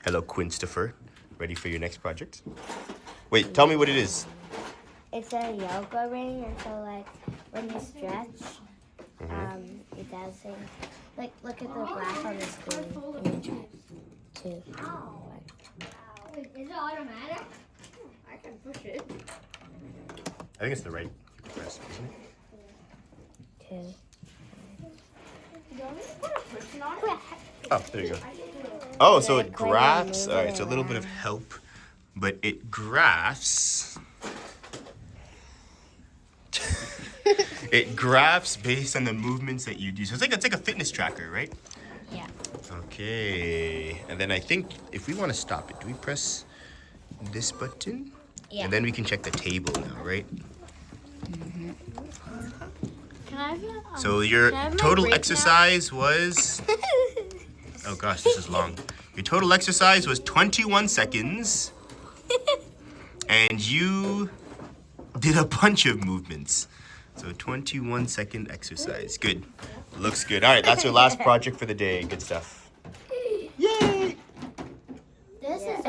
Hello, Quinstopher. Ready for your next project? Wait, tell me what it is. It's a yoga ring, and so like when you stretch, it does things. Like look at the graph on the screen. And then try to. Wait, is it automatic? I can push it. I think it's the right press, isn't it? Two. You want me to put a person on it? Oh, there you go. Oh, so it graphs. All right, it's a little bit of help, but it graphs. It graphs based on the movements that you do. So it's like a fitness tracker, right? Yeah. Okay. And then I think if we want to stop it, do we press this button? Yeah. And then we can check the table now, right? Can I have So your can I have my total break now? exercise was. Oh gosh, this is long. Your total exercise was 21 seconds. And you did a bunch of movements. So 21-second exercise. Good. Looks good. All right, that's your last project for the day. Good stuff.